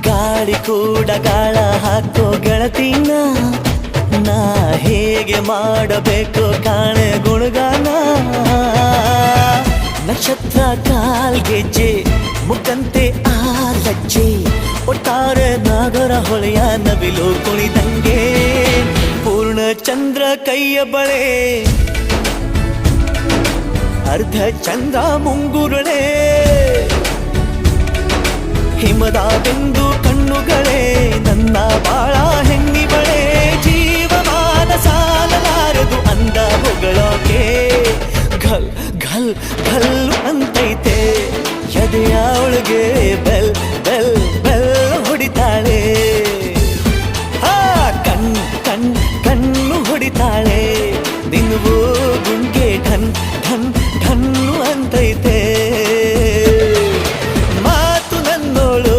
ಗಾಳಿ ಕೂಡ ಗಾಳ ಹಾಕೋ ಗೆಳತಿನ ನಾ ಹೇಗೆ ಮಾಡಬೇಕು ಕಾಣೆ ಗುಣಗಾನ ನಕ್ಷತ್ರ ಕಾಲ್ಗೆಜ್ಜೆ ಮುಖಂತೆ ಆ ಲಜ್ಜೆ ಒಟ್ಟಾರೆ ನಾಗರ ಹೊಳೆಯ ನವಿಲು ಕುಣಿದಂಗೆ ಪೂರ್ಣ ಚಂದ್ರ ಕೈಯ ಬಳೆ ಅರ್ಧ ಚಂದ್ರ ಮುಂಗುರುಳೆ ಹಿಮದ ಬಿಂದು